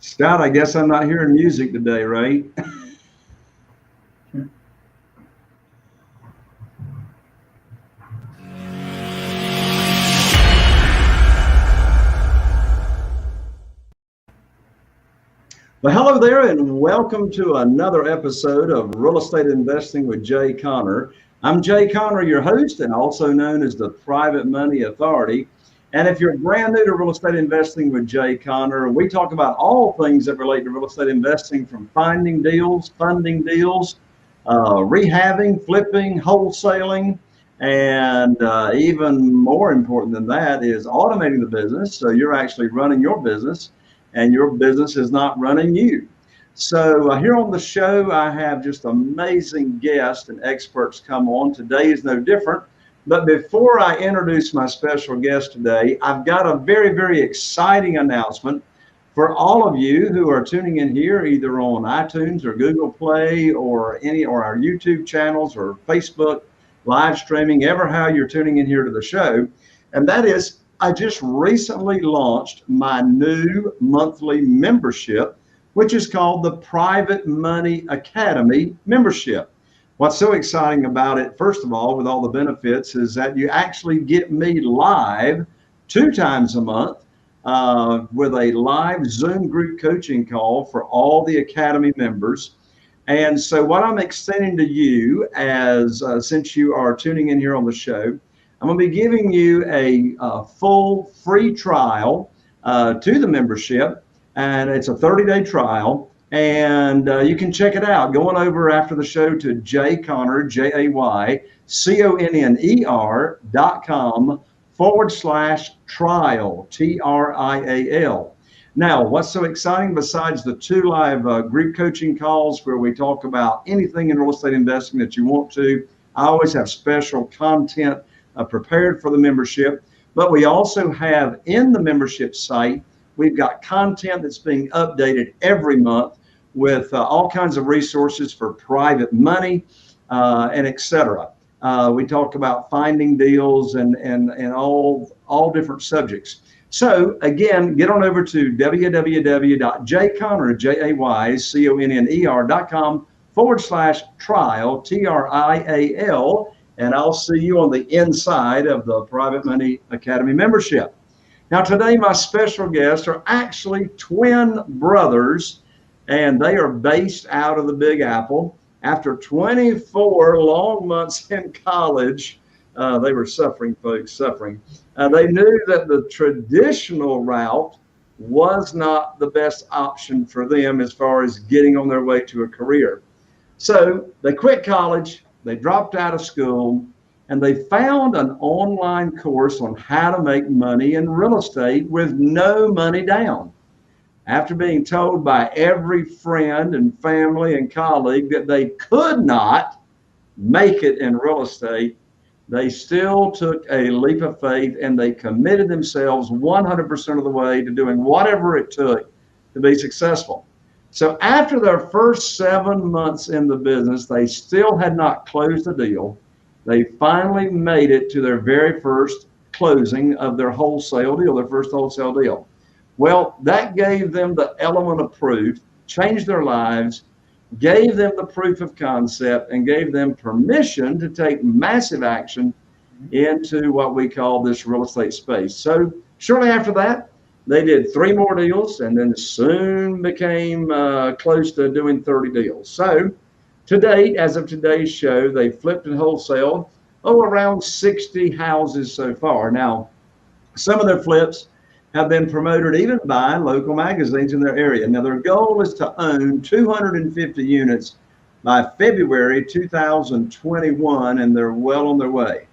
Scott, I guess I'm not hearing music today, right? Well, hello there, and welcome to another episode of Real Estate Investing with Jay Conner. I'm Jay Conner, your host, and also known as the Private Money Authority. And if you're brand new to Real Estate Investing with Jay Conner, we talk about all things that relate to real estate investing, from finding deals, funding deals, rehabbing, flipping, wholesaling, and even more important than that is automating the business. So you're actually running your business and your business is not running you. So here on the show, I have just amazing guests and experts come on. Today is no different. But before I introduce my special guest today, I've got a very, very exciting announcement for all of you who are tuning in here, either on iTunes or Google Play or our YouTube channels or Facebook live streaming, ever how you're tuning in here to the show. And that is, I just recently launched my new monthly membership, which is called the Private Money Academy membership. What's so exciting about it, first of all, with all the benefits, is that you actually get me live 2 times a month with a live Zoom group coaching call for all the Academy members. And so what I'm extending to you, as since you are tuning in here on the show, I'm going to be giving you a full free trial to the membership, and it's a 30-day trial, and you can check it out going over after the show to jayconner, JayConner.com/trial, TRIAL. Now, what's so exciting, besides the 2 live group coaching calls where we talk about anything in real estate investing that you want to, I always have special content prepared for the membership. But we also have in the membership site, we've got content that's being updated every month with all kinds of resources for private money and etc. We talk about finding deals and all different subjects. So again, get on over to www.jayconner.com/trial, TRIAL, and I'll see you on the inside of the Private Money Academy membership. Now today, my special guests are actually twin brothers, and they are based out of the Big Apple. After 24 long months in college, they were suffering, folks, suffering. They knew that the traditional route was not the best option for them as far as getting on their way to a career. So they quit college, they dropped out of school, and they found an online course on how to make money in real estate with no money down. After being told by every friend and family and colleague that they could not make it in real estate, they still took a leap of faith and they committed themselves 100% of the way to doing whatever it took to be successful. So after their first 7 months in the business, they still had not closed a deal. They finally made it to their very first closing of their wholesale deal, their first wholesale deal. Well, that gave them the element of proof, changed their lives, gave them the proof of concept, and gave them permission to take massive action into what we call this real estate space. So shortly after that, they did 3 more deals and then soon became close to doing 30 deals. So to date, as of today's show, they flipped and wholesale around 60 houses so far. Now, some of their flips have been promoted even by local magazines in their area. Now, their goal is to own 250 units by February 2021, and they're well on their way.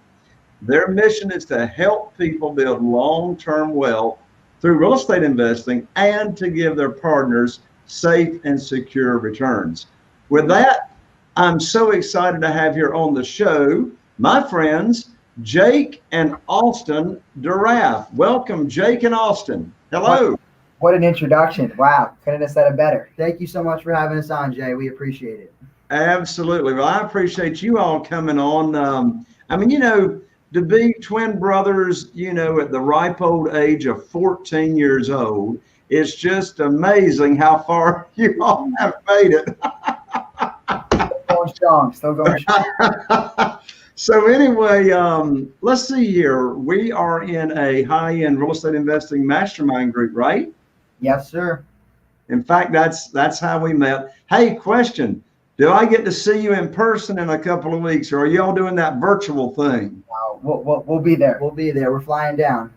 Their mission is to help people build long-term wealth through real estate investing and to give their partners safe and secure returns. With that, I'm so excited to have here on the show my friends, Jake and Austin Deraaf. Welcome, Jake and Austin. Hello. What an introduction. Wow. Couldn't have said it better. Thank you so much for having us on, Jay. We appreciate it. Absolutely. Well, I appreciate you all coming on. I mean, to be twin brothers, at the ripe old age of 14 years old, It's just amazing how far you all have made it. Still going strong. So anyway, let's see here. We are in a high-end real estate investing mastermind group, right? Yes, sir. In fact, that's how we met. Hey, question. Do I get to see you in person in a couple of weeks, or are y'all doing that virtual thing? We'll be there. We'll be there. We're flying down.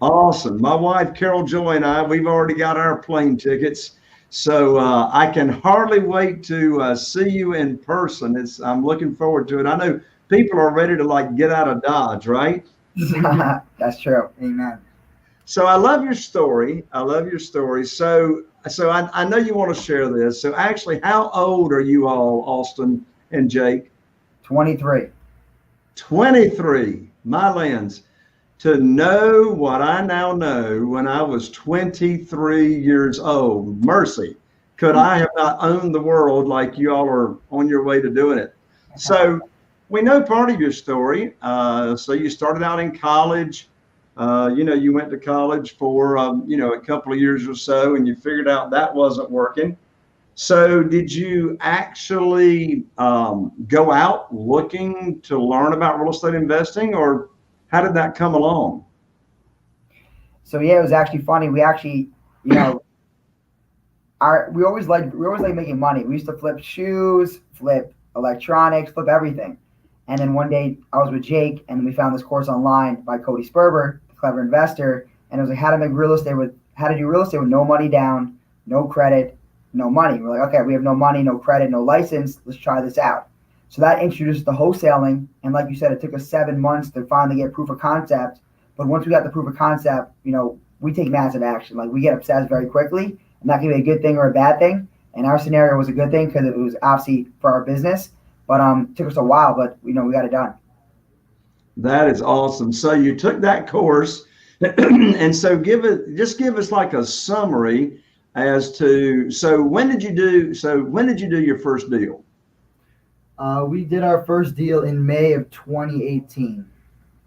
Awesome. My wife, Carol Joy, and I, we've already got our plane tickets. So I can hardly wait to see you in person. I'm looking forward to it. I know people are ready to like get out of Dodge, right? That's true. Amen. So I love your story. I love your story. So I know you want to share this. So actually, how old are you all, Austin and Jake? 23. 23. My lands. To know what I now know when I was 23 years old, mercy, could I have not owned the world like you all are on your way to doing it? So we know part of your story. So you started out in college. You went to college for, a couple of years or so, and you figured out that wasn't working. So did you actually go out looking to learn about real estate investing, or how did that come along? So yeah, it was actually funny. We actually, we always like making money. We used to flip shoes, flip electronics, flip everything. And then one day I was with Jake, and we found this course online by Cody Sperber, the Clever Investor, and it was like how to do real estate with no money down, no credit, no money. We're like, okay, we have no money, no credit, no license. Let's try this out. So that introduced us to wholesaling. And like you said, it took us 7 months to finally get proof of concept. But once we got the proof of concept, we take massive action. Like we get obsessed very quickly, and that can be a good thing or a bad thing. And our scenario was a good thing because it was obviously for our business, but it took us a while, but we got it done. That is awesome. So you took that course and so give us like a summary as to, when did you do your first deal? We did our first deal in May of 2018.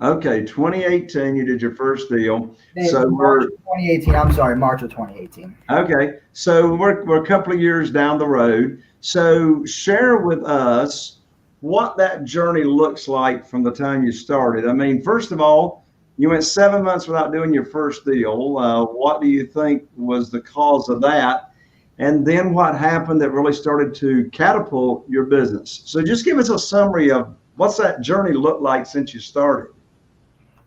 Okay, 2018, you did your first deal. March of 2018. I'm sorry, March of 2018. Okay, so we're a couple of years down the road. So share with us what that journey looks like from the time you started. I mean, first of all, you went 7 months without doing your first deal. What do you think was the cause of that? And then what happened that really started to catapult your business? So just give us a summary of what's that journey looked like since you started.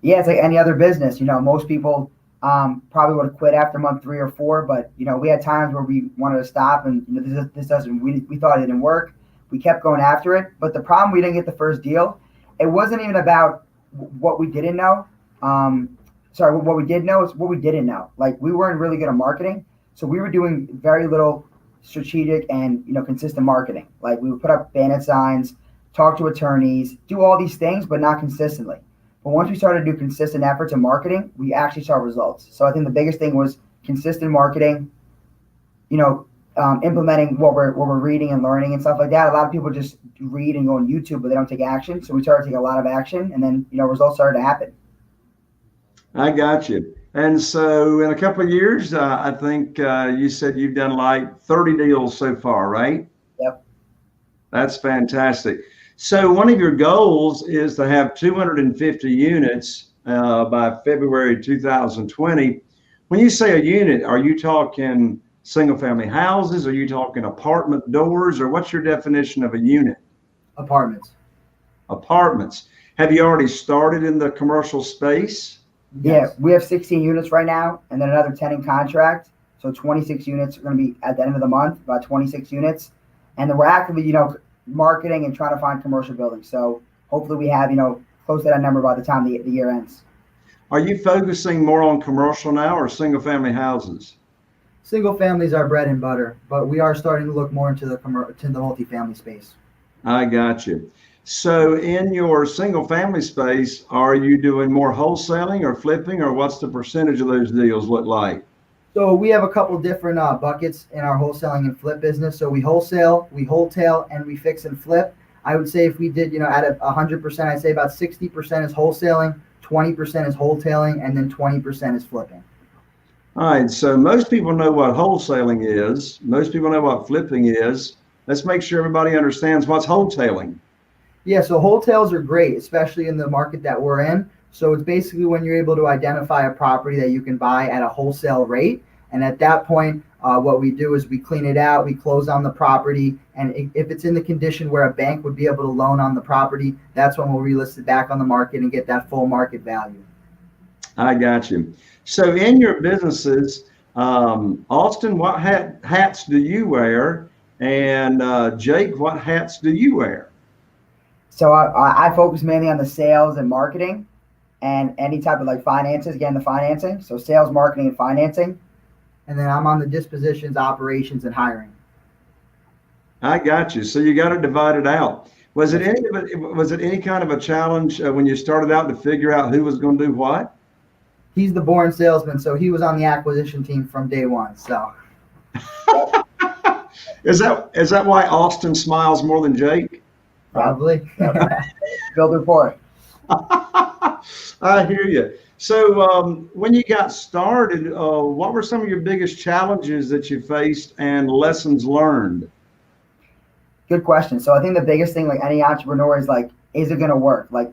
Yeah, it's like any other business. Most people probably would have quit after month 3 or 4, but we had times where we wanted to stop, and this doesn't. We thought it didn't work. We kept going after it, but the problem, we didn't get the first deal. It wasn't even about what we didn't know. What we did know is what we didn't know. Like we weren't really good at marketing. So we were doing very little strategic and consistent marketing. Like we would put up banner signs, talk to attorneys, do all these things, but not consistently. But once we started to do consistent efforts in marketing, we actually saw results. So I think the biggest thing was consistent marketing, implementing what we're reading and learning and stuff like that. A lot of people just read and go on YouTube, but they don't take action. So we started to take a lot of action, and then results started to happen. I got you. And so in a couple of years, I think you said you've done like 30 deals so far, right? Yep. That's fantastic. So one of your goals is to have 250 units by February 2020. When you say a unit, are you talking single family houses? Are you talking apartment doors? Or what's your definition of a unit? Apartments. Apartments. Have you already started in the commercial space? Yeah, we have 16 units right now, and then another 10 in contract. So 26 units are going to be at the end of the month, about 26 units. And then we're actively, marketing and trying to find commercial buildings. So hopefully we have, close to that number by the time the year ends. Are you focusing more on commercial now or single family houses? Single family is our bread and butter, but we are starting to look more into the multifamily space. I got you. So in your single family space, are you doing more wholesaling or flipping, or what's the percentage of those deals look like? So we have a couple different buckets in our wholesaling and flip business. So we wholesale, we wholetail, and we fix and flip. I would say if we did, out of 100%, I'd say about 60% is wholesaling, 20% is wholetailing, and then 20% is flipping. All right, so most people know what wholesaling is. Most people know what flipping is. Let's make sure everybody understands what's wholesaling. Yeah, so wholesales are great, especially in the market that we're in. So it's basically when you're able to identify a property that you can buy at a wholesale rate. And at that point, what we do is we clean it out, we close on the property. And if it's in the condition where a bank would be able to loan on the property, that's when we'll relist it back on the market and get that full market value. I got you. So in your businesses, Austin, what hats do you wear? And Jake, what hats do you wear? So I focus mainly on the sales and marketing and any type of like finances, again, the financing. So sales, marketing, and financing. And then I'm on the dispositions, operations, and hiring. I got you. So you got to divide it out. Was it any kind of a challenge when you started out to figure out who was going to do what? He's the born salesman, so he was on the acquisition team from day one. So is that why Austin smiles more than Jake? Probably. Build rapport. I hear you. So when you got started, what were some of your biggest challenges that you faced and lessons learned? Good question. So I think the biggest thing, like any entrepreneur, is like, is it going to work? Like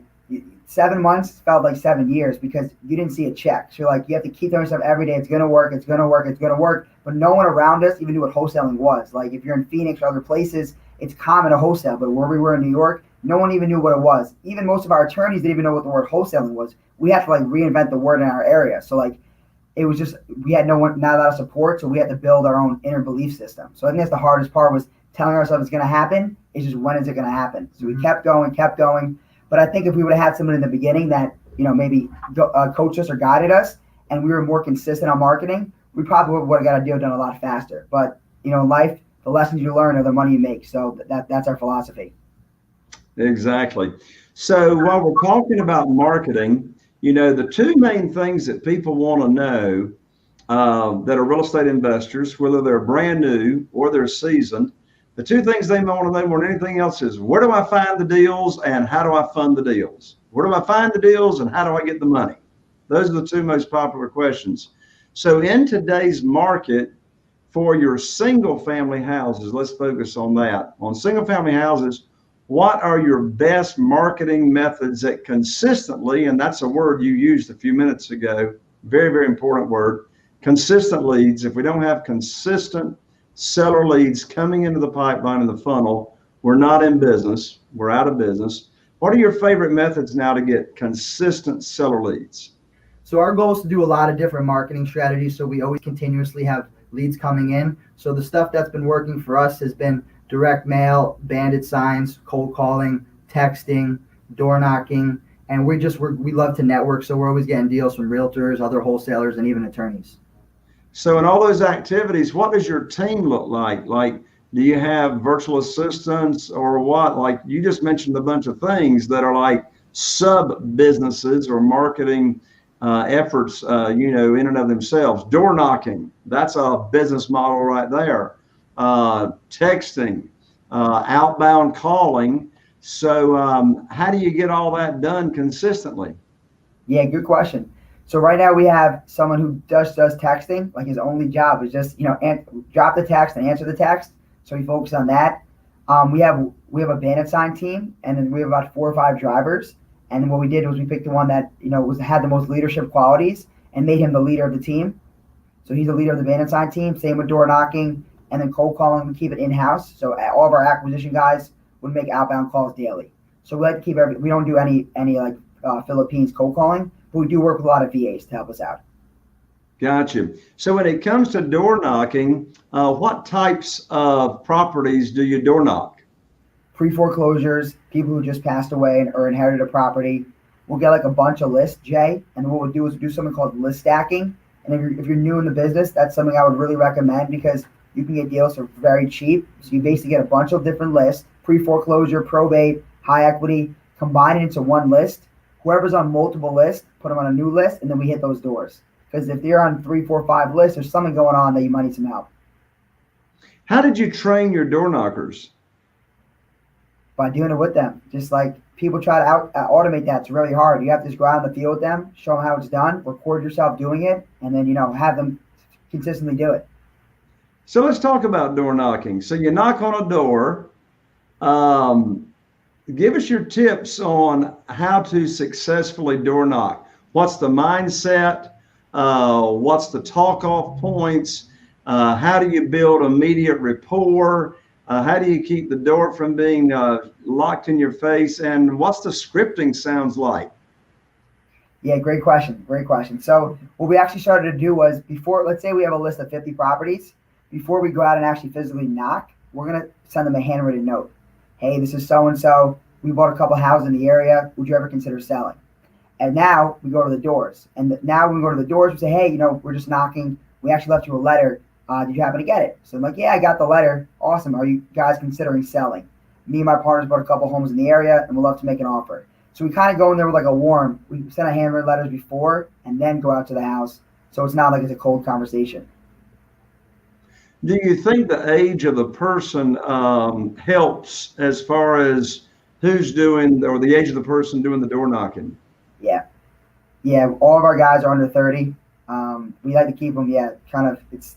7 months felt like 7 years because you didn't see a check. So like you have to keep telling yourself every day, it's going to work, it's going to work, it's going to work. But no one around us even knew what wholesaling was. Like if you're in Phoenix or other places, it's common to wholesale. But where we were in New York, no one even knew what it was. Even most of our attorneys didn't even know what the word wholesaling was. We had to like reinvent the word in our area. So like it was just, we had not a lot of support. So we had to build our own inner belief system. So I think that's the hardest part, was telling ourselves it's going to happen. It's just, when is it going to happen? So we kept going. But I think if we would have had someone in the beginning that, maybe coached us or guided us, and we were more consistent on marketing, we probably would have got a deal done a lot faster. But, in life, the lessons you learn are the money you make. So that's our philosophy. Exactly. So while we're talking about marketing, the two main things that people want to know that are real estate investors, whether they're brand new or they're seasoned, the two things they want to know more than anything else is, where do I find the deals and how do I fund the deals? Where do I find the deals and how do I get the money? Those are the two most popular questions. So in today's market, for your single family houses, let's focus on that. On single family houses, what are your best marketing methods that consistently, and that's a word you used a few minutes ago, very, very important word, consistent leads. If we don't have consistent seller leads coming into the pipeline in the funnel, we're not in business, we're out of business. What are your favorite methods now to get consistent seller leads? So our goal is to do a lot of different marketing strategies, so we always continuously have leads coming in. So the stuff that's been working for us has been direct mail, bandit signs, cold calling, texting, door knocking, and we love to network, so we're always getting deals from realtors, other wholesalers, and even attorneys. So in all those activities, what does your team look like? Like, do you have virtual assistants or what? Like you just mentioned a bunch of things that are like sub businesses or marketing efforts, in and of themselves. Door knocking, that's a business model right there. Texting, outbound calling. So how do you get all that done consistently? Yeah, good question. So right now we have someone who just does texting. Like his only job is just, drop the text and answer the text. So we focus on that. We have a bandit sign team, and then we have about 4 or 5 drivers. And what we did was we picked the one that, had the most leadership qualities and made him the leader of the team. So he's the leader of the bandit sign team. Same with door knocking, and then cold calling. We keep it in-house. So all of our acquisition guys would make outbound calls daily. So we like to keep we don't do any like Philippines cold calling, but we do work with a lot of VAs to help us out. Gotcha. So when it comes to door knocking, what types of properties do you door knock? Pre-foreclosures, people who just passed away or inherited a property. We'll get like a bunch of lists, Jay, and what we'll do is do something called list stacking. And if you're new in the business, that's something I would really recommend because you can get deals for very cheap. So you basically get a bunch of different lists, pre-foreclosure, probate, high equity, combine it into one list. Whoever's on multiple lists, put them on a new list, and then we hit those doors. Because if they're on 3, 4, 5 lists, there's something going on that you might need some help. How did you train your door knockers? By doing it with them. Just like people try to automate that. It's really hard. You have to just go out in the field with them, show them how it's done, record yourself doing it, and then, have them consistently do it. So let's talk about door knocking. So you knock on a door. Give us your tips on how to successfully door knock. What's the mindset? What's the talk off points? How do you build immediate rapport? How do you keep the door from being locked in your face? And what's the scripting sounds like? Yeah, great question. Great question. So what we actually started to do was before, let's say we have a list of 50 properties, before we go out and actually physically knock, we're going to send them a handwritten note. Hey, this is so-and-so. We bought a couple houses in the area. Would you ever consider selling? And now we go to the doors. And now when we go to the doors, we say, hey, we're just knocking. We actually left you a letter. Did you happen to get it? So I'm like, yeah, I got the letter. Awesome. Are you guys considering selling? Me and my partners bought a couple homes in the area, and we'd love to make an offer. So we kind of go in there with like a warm. We send a handwritten letters before and then go out to the house. So it's not like it's a cold conversation. Do you think the age of the person helps as far as who's doing, or the age of the person doing the door knocking? Yeah. Yeah. All of our guys are under 30. We like to keep them. Yeah. Kind of, it's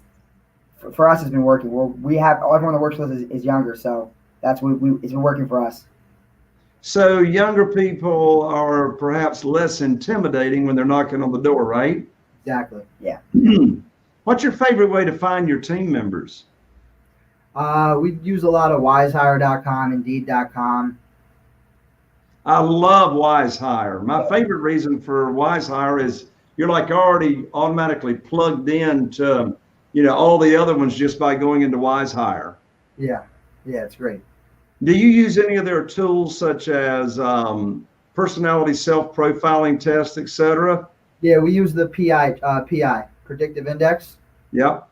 for us, it's been working. We have everyone that works with us is younger. So that's what it's been working for us. So younger people are perhaps less intimidating when they're knocking on the door, right? Exactly. Yeah. What's your favorite way to find your team members? We use a lot of wisehire.com, indeed.com. I love WiseHire. My favorite reason for WiseHire is you're like already automatically plugged in to, all the other ones just by going into WiseHire. Yeah, it's great. Do you use any of their tools such as personality self-profiling tests, etc.? Yeah, we use the PI, predictive index. Yep.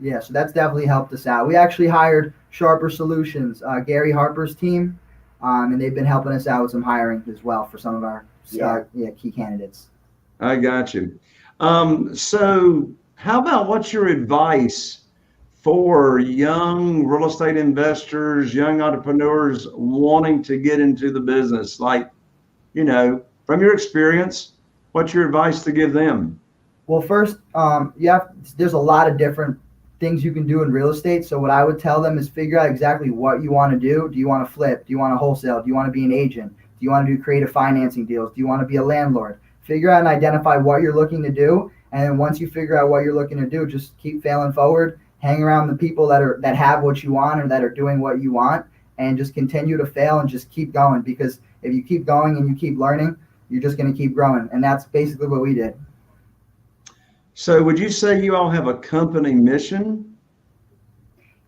Yeah, so that's definitely helped us out. We actually hired Sharper Solutions, Gary Harper's team, and they've been helping us out with some hiring as well for some of our key candidates. I got you. So how about what's your advice for young real estate investors, young entrepreneurs wanting to get into the business? Like, from your experience, what's your advice to give them? Well, first, there's a lot of different things you can do in real estate. So what I would tell them is figure out exactly what you want to do. Do you want to flip? Do you want to wholesale? Do you want to be an agent? Do you want to do creative financing deals? Do you want to be a landlord? Figure out and identify what you're looking to do. And then once you figure out what you're looking to do, just keep failing forward. Hang around the people that have what you want or that are doing what you want, and just continue to fail and just keep going. Because if you keep going and you keep learning, you're just going to keep growing. And that's basically what we did. So would you say you all have a company mission?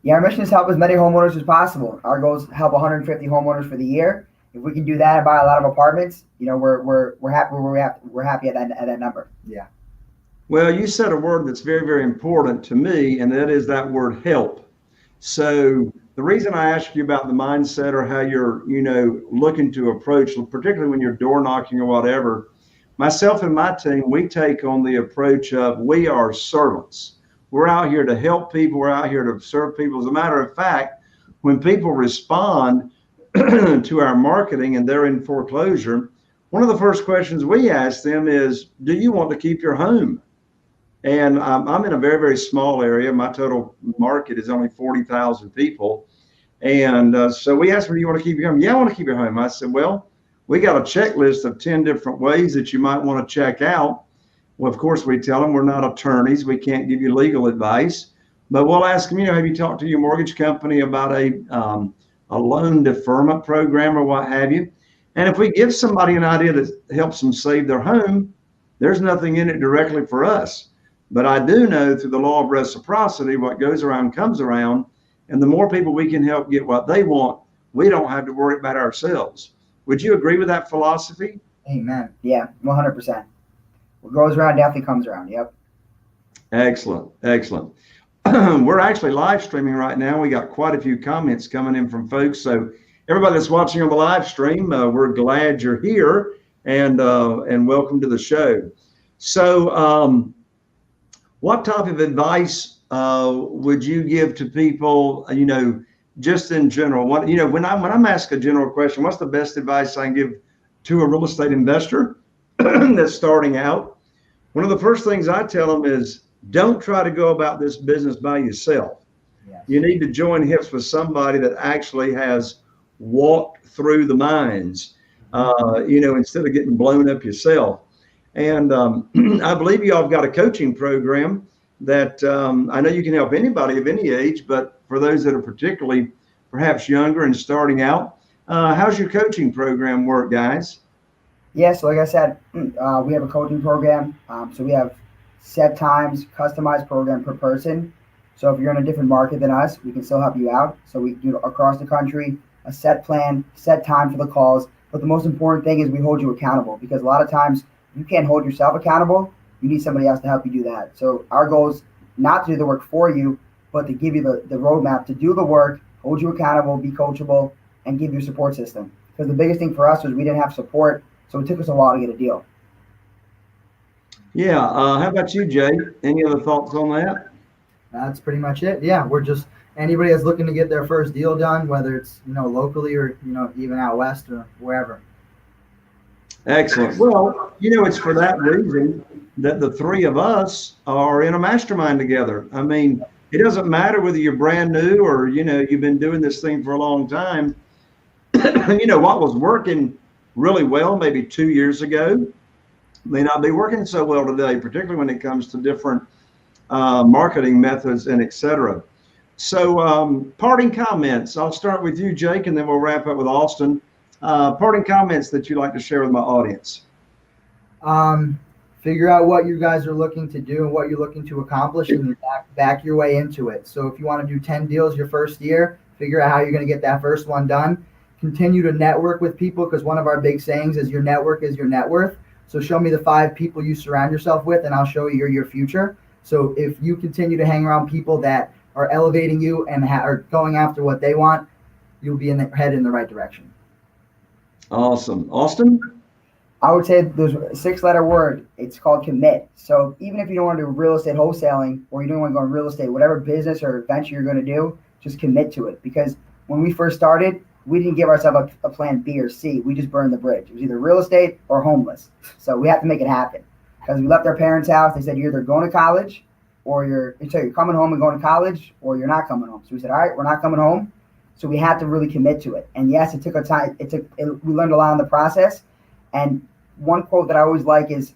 Yeah, our mission is to help as many homeowners as possible. Our goal is to help 150 homeowners for the year. If we can do that and buy a lot of apartments, we're happy. We're happy at that number. Yeah. Well, you said a word that's very, very important to me, and that is that word help. So the reason I ask you about the mindset or how you're, looking to approach, particularly when you're door knocking or whatever, myself and my team, we take on the approach of we are servants. We're out here to help people. We're out here to serve people. As a matter of fact, when people respond to our marketing and they're in foreclosure, one of the first questions we ask them is, do you want to keep your home? And I'm in a very, very small area. My total market is only 40,000 people. And so we asked them, do you want to keep your home? Yeah, I want to keep your home. I said, well, we got a checklist of 10 different ways that you might want to check out. Well, of course, we tell them we're not attorneys. We can't give you legal advice. But we'll ask them, have you talked to your mortgage company about a loan deferment program or what have you? And if we give somebody an idea that helps them save their home, there's nothing in it directly for us. But I do know through the law of reciprocity, what goes around comes around. And the more people we can help get what they want, we don't have to worry about ourselves. Would you agree with that philosophy? Amen. Yeah, 100%. What goes around definitely comes around. Yep. Excellent. We're actually live streaming right now. We got quite a few comments coming in from folks. So everybody that's watching on the live stream, we're glad you're here and welcome to the show. So what type of advice would you give to people, just in general? When I'm asked a general question, what's the best advice I can give to a real estate investor that's starting out? One of the first things I tell them is don't try to go about this business by yourself. Yes. You need to join hips with somebody that actually has walked through the mines, instead of getting blown up yourself. And I believe you all have got a coaching program that I know you can help anybody of any age, but for those that are particularly perhaps younger and starting out, how's your coaching program work, guys? Yeah, so like I said, we have a coaching program. So we have set times, customized program per person. So if you're in a different market than us, we can still help you out. So we do across the country, a set plan, set time for the calls. But the most important thing is we hold you accountable, because a lot of times you can't hold yourself accountable. You need somebody else to help you do that. So our goal is not to do the work for you, but to give you the roadmap to do the work, hold you accountable, be coachable, and give you a support system. Because the biggest thing for us was we didn't have support, so it took us a while to get a deal. Yeah. How about you, Jay? Any other thoughts on that? That's pretty much it. Yeah, we're just anybody that's looking to get their first deal done, whether it's locally or even out west or wherever. Excellent. Well, it's for that reason that the three of us are in a mastermind together. I mean, it doesn't matter whether you're brand new or, you've been doing this thing for a long time. What was working really well maybe 2 years ago may not be working so well today, particularly when it comes to different marketing methods and et cetera. So parting comments. I'll start with you, Jake, and then we'll wrap up with Austin. Parting comments that you'd like to share with my audience. Figure out what you guys are looking to do and what you're looking to accomplish, and back your way into it. So if you want to do 10 deals your first year, figure out how you're going to get that first one done. Continue to network with people, because one of our big sayings is your network is your net worth. So show me the 5 people you surround yourself with, and I'll show you your future. So if you continue to hang around people that are elevating you and are going after what they want, you'll be head in the right direction. Awesome. Austin? I would say there's a 6-letter word. It's called commit. So even if you don't want to do real estate wholesaling, or you don't want to go in real estate, whatever business or venture you're going to do, just commit to it. Because when we first started, we didn't give ourselves a plan B or C. We just burned the bridge. It was either real estate or homeless. So we have to make it happen. Because we left our parents' house. They said, you're either going to college or you're coming home and going to college, or you're not coming home. So we said, all right, we're not coming home. So we had to really commit to it. And yes, it took a time. We learned a lot in the process. And one quote that I always like is,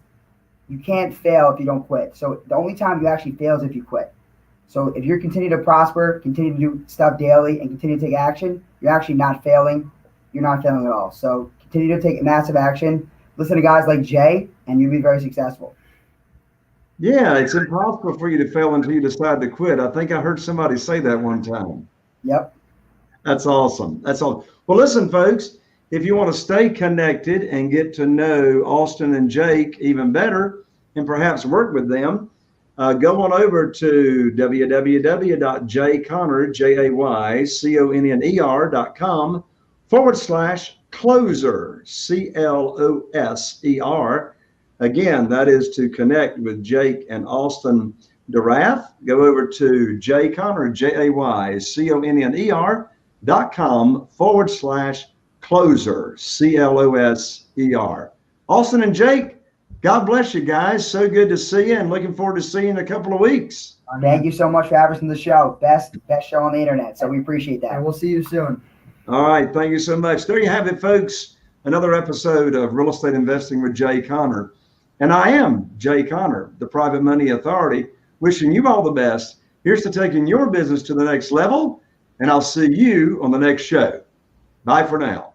you can't fail if you don't quit. So the only time you actually fail is if you quit. So if you continue to prosper, continue to do stuff daily, and continue to take action, you're actually not failing. You're not failing at all. So continue to take massive action. Listen to guys like Jay, and you'll be very successful. Yeah, it's impossible for you to fail until you decide to quit. I think I heard somebody say that one time. Yep. That's awesome. That's all. Well, listen, folks, if you want to stay connected and get to know Austin and Jake even better, and perhaps work with them, go on over to www.jayconner.com/closer, CLOSER. Again, that is to connect with Jake and Austin Deraaf. Go over to jayconner, JAYConner.com/closer, CLOSER. Austin and Jake, God bless you guys. So good to see you, and looking forward to seeing you in a couple of weeks. Thank you so much for having us on the show. Best show on the internet. So we appreciate that. And we'll see you soon. All right. Thank you so much. There you have it, folks. Another episode of Real Estate Investing with Jay Conner. And I am Jay Conner, the Private Money Authority, wishing you all the best. Here's to taking your business to the next level, and I'll see you on the next show. Bye for now.